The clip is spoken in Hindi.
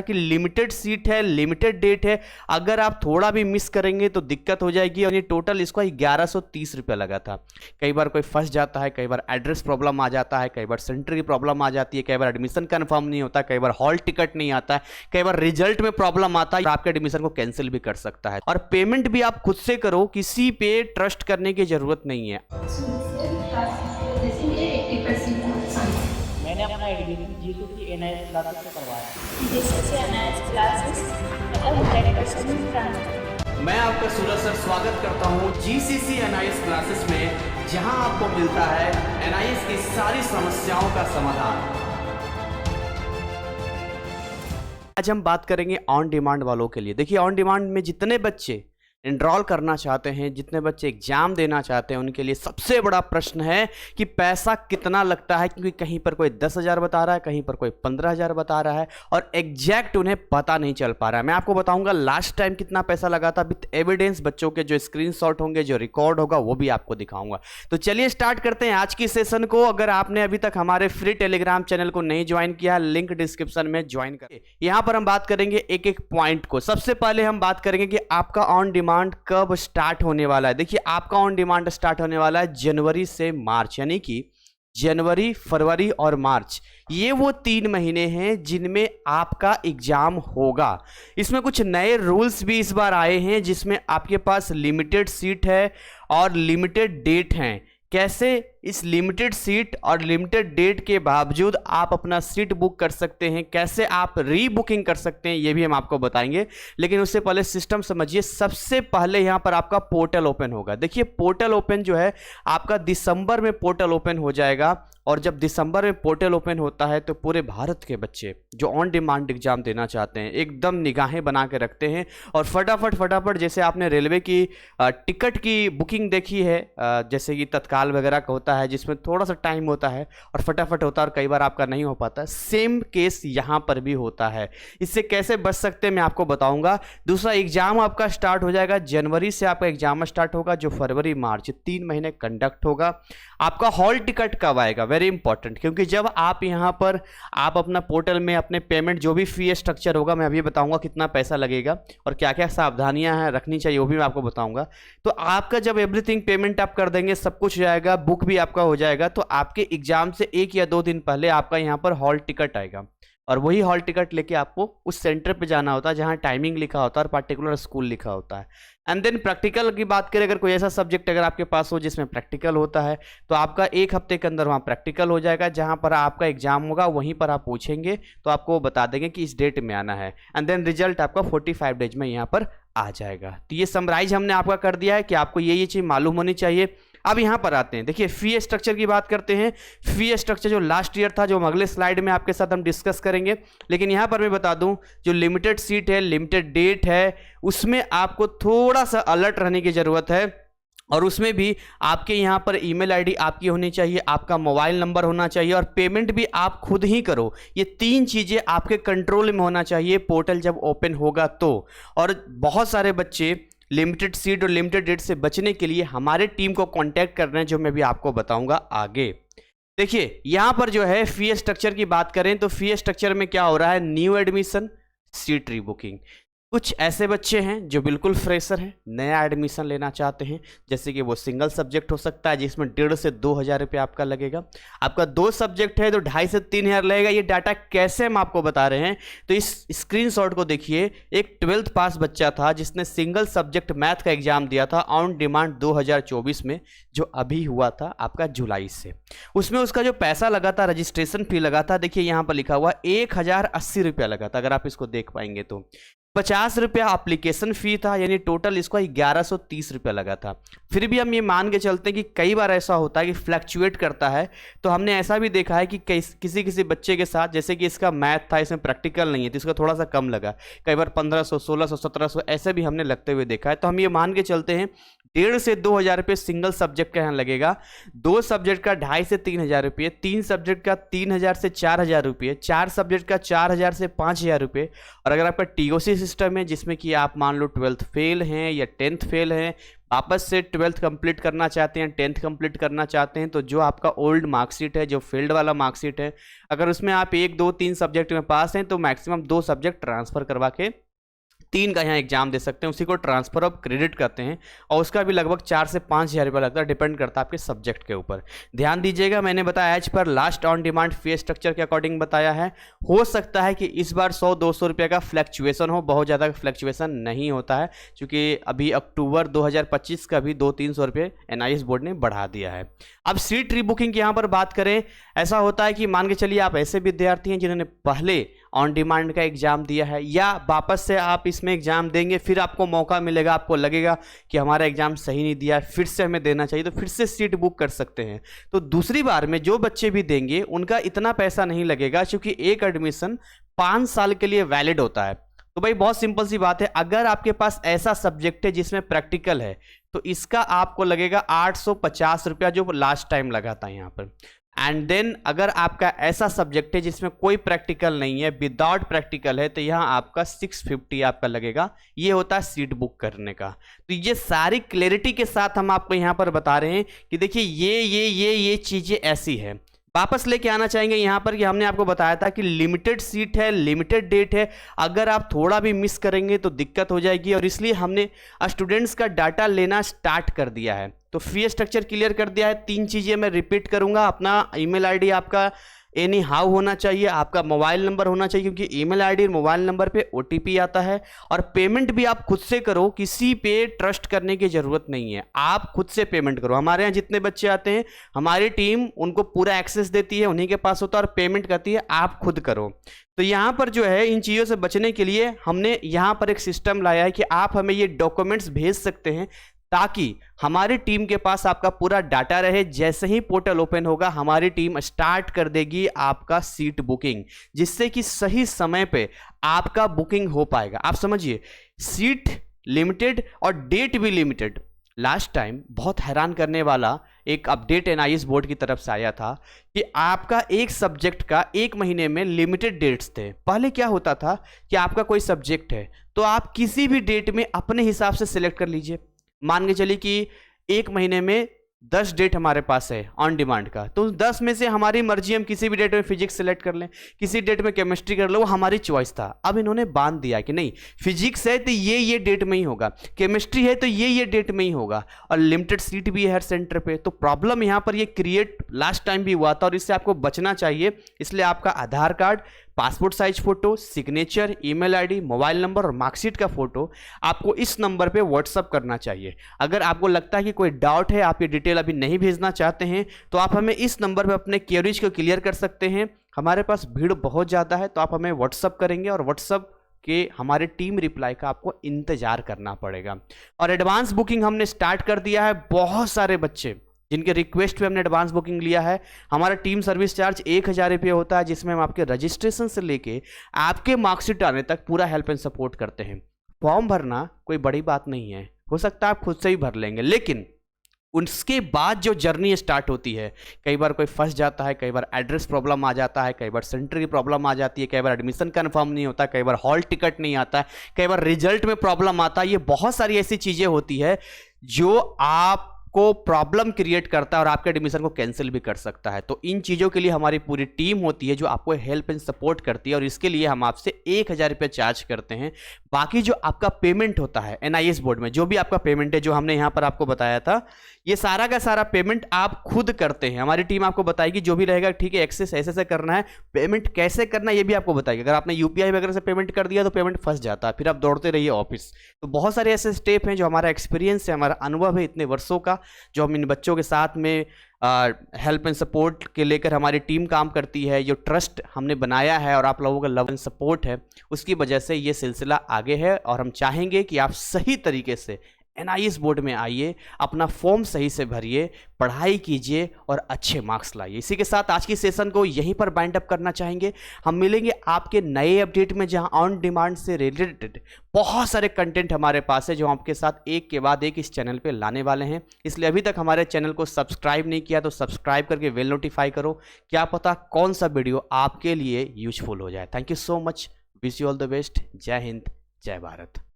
कि लिमिटेड सीट है, लिमिटेड डेट है, अगर आप थोड़ा भी मिस करेंगे तो दिक्कत हो जाएगी। और ये टोटल इसको 1130 रुपया लगा था। कई बार कोई फंस जाता है, कई बार एड्रेस प्रॉब्लम आ जाता है, कई बार सेंटर की प्रॉब्लम आ जाती है, कई बार एडमिशन कंफर्म नहीं होता, कई बार हॉल टिकट नहीं आता है, कई बार रिजल्ट में प्रॉब्लम आता है, आपके एडमिशन को कैंसिल भी कर सकता है। और पेमेंट भी आप खुद से करो, किसी पे ट्रस्ट करने की जरूरत नहीं है। मैंने अपना एडमिशन जीसीसी एनआईएस क्लासेस से करवाया। GCC NIS classes 100% transfer. मैं आपका सूरज सर स्वागत करता हूं जीसीसी एनआईएस क्लासेस में, जहां आपको मिलता है एनआईएस की सारी समस्याओं का समाधान। आज हम बात करेंगे ऑन डिमांड वालों के लिए। देखिए, ऑन डिमांड में जितने बच्चे एनरोल करना चाहते हैं, जितने बच्चे एग्जाम देना चाहते हैं, उनके लिए सबसे बड़ा प्रश्न है कि पैसा कितना लगता है। क्योंकि कहीं पर कोई 10,000 बता रहा है, कहीं पर कोई 15,000 बता रहा है और एग्जैक्ट उन्हें पता नहीं चल पा रहा है। मैं आपको बताऊंगा लास्ट टाइम कितना पैसा लगा था विथ एविडेंस, बच्चों के जो स्क्रीनशॉट होंगे, जो रिकॉर्ड होगा, वो भी आपको दिखाऊंगा। तो चलिए स्टार्ट करते हैं आज की सेशन को। अगर आपने अभी तक हमारे फ्री टेलीग्राम चैनल को नहीं ज्वाइन किया, लिंक डिस्क्रिप्शन में ज्वाइन करें। यहां पर हम बात करेंगे एक एक पॉइंट को। सबसे पहले हम बात करेंगे कि आपका ऑन डिमांड कब स्टार्ट होने वाला है। देखिए, आपका ऑन डिमांड स्टार्ट होने वाला है जनवरी से मार्च, यानी कि जनवरी, फरवरी और मार्च, ये वो 3 महीने हैं जिनमें आपका एग्जाम होगा। इसमें कुछ नए रूल्स भी इस बार आए हैं, जिसमें आपके पास लिमिटेड सीट है और लिमिटेड डेट है। कैसे इस लिमिटेड सीट और लिमिटेड डेट के बावजूद आप अपना सीट बुक कर सकते हैं, कैसे आप री बुकिंग कर सकते हैं, ये भी हम आपको बताएंगे। लेकिन उससे पहले सिस्टम समझिए। सबसे पहले यहां पर आपका पोर्टल ओपन होगा। देखिए, पोर्टल ओपन जो है आपका दिसंबर में पोर्टल ओपन हो जाएगा। और जब दिसंबर में पोर्टल ओपन होता है तो पूरे भारत के बच्चे जो ऑन डिमांड एग्जाम देना चाहते हैं एकदम निगाहें बना के रखते हैं और फटाफट जैसे आपने रेलवे की टिकट की बुकिंग देखी है, जैसे कि तत्काल वगैरह का होता है, जिसमें थोड़ा सा टाइम होता है और फटाफट होता है और कई बार आपका नहीं हो पाता, सेम केस यहाँ पर भी होता है। इससे कैसे बच सकते हैं मैं आपको बताऊंगा। दूसरा, एग्जाम आपका स्टार्ट हो जाएगा जनवरी से, आपका एग्जाम स्टार्ट होगा जो फरवरी मार्च 3 महीने कंडक्ट होगा। आपका हॉल टिकट कब आएगा, वेरी इंपॉर्टेंट, क्योंकि जब आप यहाँ पर आप अपना पोर्टल में अपने पेमेंट, जो भी फी स्ट्रक्चर होगा, मैं अभी बताऊंगा कितना पैसा लगेगा और क्या क्या सावधानियां हैं रखनी चाहिए, वो भी मैं आपको बताऊंगा। तो आपका जब एवरीथिंग पेमेंट आप कर देंगे, सब कुछ हो जाएगा, बुक भी आपका हो जाएगा, तो आपके एग्जाम से 1 या 2 दिन पहले आपका यहाँ पर हॉल टिकट आएगा और वही हॉल टिकट लेके आपको उस सेंटर पे जाना होता है जहाँ टाइमिंग लिखा होता है और पर्टिकुलर स्कूल लिखा होता है। एंड देन प्रैक्टिकल की बात करें, अगर कोई ऐसा सब्जेक्ट अगर आपके पास हो जिसमें प्रैक्टिकल होता है, तो आपका 1 हफ्ते के अंदर वहाँ प्रैक्टिकल हो जाएगा। जहाँ पर आपका एग्जाम होगा वहीं पर आप पूछेंगे तो आपको वो बता देंगे कि इस डेट में आना है। एंड देन रिजल्ट आपका 45 डेज में यहाँ पर आ जाएगा। तो ये समराइज हमने आपका कर दिया है कि आपको ये चीज़ मालूम होनी चाहिए। अब यहाँ पर आते हैं, देखिए फी स्ट्रक्चर की बात करते हैं। फी स्ट्रक्चर जो लास्ट ईयर था, जो हम अगले स्लाइड में आपके साथ हम डिस्कस करेंगे, लेकिन यहाँ पर मैं बता दूं, जो लिमिटेड सीट है, लिमिटेड डेट है, उसमें आपको थोड़ा सा अलर्ट रहने की ज़रूरत है। और उसमें भी आपके यहाँ पर ईमेल आईडी आपकी होनी चाहिए, आपका मोबाइल नंबर होना चाहिए और पेमेंट भी आप खुद ही करो। ये 3 चीज़ें आपके कंट्रोल में होना चाहिए पोर्टल जब ओपन होगा तो। और बहुत सारे बच्चे लिमिटेड सीट और लिमिटेड डेट से बचने के लिए हमारे टीम को कांटेक्ट कर रहे हैं, जो मैं भी आपको बताऊंगा आगे। देखिए, यहाँ पर जो है फी स्ट्रक्चर की बात करें तो फी स्ट्रक्चर में क्या हो रहा है, न्यू एडमिशन, सीट रीबुकिंग। कुछ ऐसे बच्चे हैं जो बिल्कुल फ्रेशर हैं, नया एडमिशन लेना चाहते हैं, जैसे कि वो सिंगल सब्जेक्ट हो सकता है जिसमें 1,500 से 2,000 रुपये आपका लगेगा। आपका 2 सब्जेक्ट है तो 2,500 से 3,000 लगेगा। ये डाटा कैसे हम आपको बता रहे हैं, तो इस स्क्रीनशॉट को देखिए। एक 12th पास बच्चा था जिसने सिंगल सब्जेक्ट मैथ का एग्जाम दिया था ऑन डिमांड 2024 में, जो अभी हुआ था आपका जुलाई से। उसमें उसका जो पैसा लगा था, रजिस्ट्रेशन फी लगा था, देखिए यहाँ पर लिखा हुआ 1,080 रुपया लगा था। अगर आप इसको देख पाएंगे तो 50 रुपया एप्लीकेशन फ़ी था, यानी टोटल इसको 1130 रुपया लगा था। फिर भी हम ये मान के चलते हैं कि कई बार ऐसा होता है कि फ्लक्चुएट करता है। तो हमने ऐसा भी देखा है कि किसी किसी बच्चे के साथ, जैसे कि इसका मैथ था, इसमें प्रैक्टिकल नहीं है तो इसका थोड़ा सा कम लगा, कई बार 1500, 1600, 1700 ऐसे भी हमने लगते हुए देखा है। तो हम ये मान के चलते हैं 1,500 से 2,000 रुपये सिंगल सब्जेक्ट का यहाँ लगेगा, 2 सब्जेक्ट का 2,500 से 3,000 रुपये, 3 सब्जेक्ट का 3,000 से 4,000 रुपये, 4 सब्जेक्ट का 4,000 से 5,000 रुपये। और अगर आपका टीओसी सिस्टम है जिसमें कि आप मान लो 12th फेल हैं या 10th फेल हैं, वापस से 12th कंप्लीट करना चाहते हैं, 10th कंप्लीट करना चाहते हैं, तो जो आपका ओल्ड मार्कशीट है, जो फील्ड वाला मार्कशीट है, अगर उसमें आप 1, 2, 3 सब्जेक्ट में पास हैं तो मैक्सिमम 2 सब्जेक्ट ट्रांसफ़र करवा के 3 का यहाँ एग्जाम दे सकते हैं, उसी को ट्रांसफर ऑफ क्रेडिट कहते हैं और उसका भी लगभग 4 से 5 हज़ार रुपये लगता है, डिपेंड करता है आपके सब्जेक्ट के ऊपर। ध्यान दीजिएगा, मैंने बताया एज पर last on demand fee structure के अकॉर्डिंग बताया है। हो सकता है कि इस बार 100-200 रुपये का फ्लैक्चुएसन हो, बहुत ज़्यादा फ्लैक्चुएसन नहीं होता है क्योंकि अभी अक्टूबर 2025 का भी 200-300 रुपये NIS बोर्ड ने बढ़ा दिया है। अब सीट रीबुकिंग की यहाँ पर बात करें, ऐसा होता है कि मान के चलिए आप ऐसे विद्यार्थी हैं जिन्होंने पहले ऑन डिमांड का एग्जाम दिया है या वापस से आप इसमें एग्जाम देंगे, फिर आपको मौका मिलेगा, आपको लगेगा कि हमारा एग्जाम सही नहीं दिया, फिर से हमें देना चाहिए, तो फिर से सीट बुक कर सकते हैं। तो दूसरी बार में जो बच्चे भी देंगे उनका इतना पैसा नहीं लगेगा क्योंकि एक एडमिशन 5 साल के लिए वैलिड होता है। तो भाई बहुत सिंपल सी बात है, अगर आपके पास ऐसा सब्जेक्ट है जिसमें प्रैक्टिकल है तो इसका आपको लगेगा 850 रुपया जो लास्ट टाइम लगा था यहाँ पर। एंड देन अगर आपका ऐसा सब्जेक्ट है जिसमें कोई प्रैक्टिकल नहीं है, विदाउट प्रैक्टिकल है, तो यहाँ आपका 650 आपका लगेगा। ये होता है सीट बुक करने का। तो ये सारी क्लैरिटी के साथ हम आपको यहाँ पर बता रहे हैं कि देखिए ये चीज़ें ऐसी है। वापस लेके आना चाहेंगे यहाँ पर कि हमने आपको बताया था कि लिमिटेड सीट है, लिमिटेड डेट है, अगर आप थोड़ा भी मिस करेंगे तो दिक्कत हो जाएगी और इसलिए हमने स्टूडेंट्स का डाटा लेना स्टार्ट कर दिया है। तो फी स्ट्रक्चर क्लियर कर दिया है। 3 चीज़ें मैं रिपीट करूंगा, अपना ईमेल आईडी आपका एनी हाउ होना चाहिए, आपका मोबाइल नंबर होना चाहिए क्योंकि ईमेल आईडी और मोबाइल नंबर पे OTP आता है, और पेमेंट भी आप खुद से करो, किसी पे ट्रस्ट करने की ज़रूरत नहीं है, आप खुद से पेमेंट करो। हमारे यहाँ जितने बच्चे आते हैं हमारी टीम उनको पूरा एक्सेस देती है, उन्हीं के पास होता है और पेमेंट करती है, आप खुद करो। तो यहाँ पर जो है इन चीज़ों से बचने के लिए हमने यहाँ पर एक सिस्टम लाया है कि आप हमें ये डॉक्यूमेंट्स भेज सकते हैं ताकि हमारी टीम के पास आपका पूरा डाटा रहे। जैसे ही पोर्टल ओपन होगा हमारी टीम स्टार्ट कर देगी आपका सीट बुकिंग, जिससे कि सही समय पे आपका बुकिंग हो पाएगा। आप समझिए, सीट लिमिटेड और डेट भी लिमिटेड। लास्ट टाइम बहुत हैरान करने वाला एक अपडेट NIS बोर्ड की तरफ से आया था कि आपका एक सब्जेक्ट का 1 महीने में लिमिटेड डेट्स थे। पहले क्या होता था कि आपका कोई सब्जेक्ट है तो आप किसी भी डेट में अपने हिसाब से सिलेक्ट कर लीजिए। मान के चलिए कि 1 महीने में 10 डेट हमारे पास है ऑन डिमांड का, तो 10 में से हमारी मर्जी, हम किसी भी डेट में फिजिक्स सेलेक्ट कर लें, किसी डेट में केमिस्ट्री कर लो, वो हमारी चॉइस था। अब इन्होंने बांध दिया कि नहीं, फिजिक्स है तो ये डेट में ही होगा, केमिस्ट्री है तो ये डेट में ही होगा, और लिमिटेड सीट भी है हर सेंटर पे। तो प्रॉब्लम यहाँ पर ये क्रिएट लास्ट टाइम भी हुआ था और इससे आपको बचना चाहिए। इसलिए आपका Aadhaar card, passport size photo, signature, email ID, mobile number और मार्कशीट का फोटो आपको इस नंबर पे व्हाट्सअप करना चाहिए। अगर आपको लगता है कि कोई डाउट है, आप ये डिटेल अभी नहीं भेजना चाहते हैं, तो आप हमें इस नंबर पे अपने क्वेरीज को क्लियर कर सकते हैं। हमारे पास भीड़ बहुत ज़्यादा है तो आप हमें व्हाट्सअप करेंगे और व्हाट्सअप कि हमारे टीम रिप्लाई का आपको इंतजार करना पड़ेगा। और एडवांस बुकिंग हमने स्टार्ट कर दिया है। बहुत सारे बच्चे जिनके रिक्वेस्ट पे हमने एडवांस बुकिंग लिया है। हमारा टीम सर्विस चार्ज 1000 रुपये होता है, जिसमें हम आपके रजिस्ट्रेशन से लेके आपके मार्कशीट आने तक पूरा हेल्प एंड सपोर्ट करते हैं। फॉर्म भरना कोई बड़ी बात नहीं है, हो सकता है आप खुद से ही भर लेंगे, लेकिन उसके बाद जो जर्नी स्टार्ट होती है, कई बार कोई फंस जाता है, कई बार एड्रेस प्रॉब्लम आ जाता है, कई बार सेंटर की प्रॉब्लम आ जाती है, कई बार एडमिशन कंफर्म नहीं होता, कई बार हॉल टिकट नहीं आता है, कई बार रिजल्ट में प्रॉब्लम आता है। ये बहुत सारी ऐसी चीज़ें होती है जो आप को प्रॉब्लम क्रिएट करता है और आपके एडमिशन को कैंसिल भी कर सकता है। तो इन चीज़ों के लिए हमारी पूरी टीम होती है जो आपको हेल्प एंड सपोर्ट करती है, और इसके लिए हम आपसे 1000 रुपये चार्ज करते हैं। बाकी जो आपका पेमेंट होता है NIS बोर्ड में, जो भी आपका पेमेंट है, जो हमने यहाँ पर आपको बताया था, ये सारा का सारा पेमेंट आप खुद करते हैं। हमारी टीम आपको बताएगी जो भी रहेगा, ठीक है, एक्सेस ऐसे करना है, पेमेंट कैसे करना है ये भी आपको बताएगी। अगर आपने UPI वगैरह से पेमेंट कर दिया तो पेमेंट फंस जाता है, फिर आप दौड़ते रहिए ऑफिस। तो बहुत सारे ऐसे स्टेप हैं जो हमारा एक्सपीरियंस है, हमारा अनुभव है इतने वर्षों का, जो हम इन बच्चों के साथ में हेल्प एंड सपोर्ट के लेकर हमारी टीम काम करती है। जो ट्रस्ट हमने बनाया है और आप लोगों का लव एंड सपोर्ट है, उसकी वजह से ये सिलसिला आगे है। और हम चाहेंगे कि आप सही तरीके से NIS बोर्ड में आइए, अपना फॉर्म सही से भरिए, पढ़ाई कीजिए और अच्छे मार्क्स लाइए। इसी के साथ आज की सेशन को यहीं पर बाइंड अप करना चाहेंगे। हम मिलेंगे आपके नए अपडेट में, जहां ऑन डिमांड से रिलेटेड बहुत सारे कंटेंट हमारे पास है जो आपके साथ एक के बाद एक इस चैनल पे लाने वाले हैं। इसलिए अभी तक हमारे चैनल को सब्सक्राइब नहीं किया तो सब्सक्राइब करके बेल नोटिफाई करो, क्या पता कौन सा वीडियो आपके लिए यूजफुल हो जाए। Thank you so much, wish you all the best. जय हिंद, जय भारत।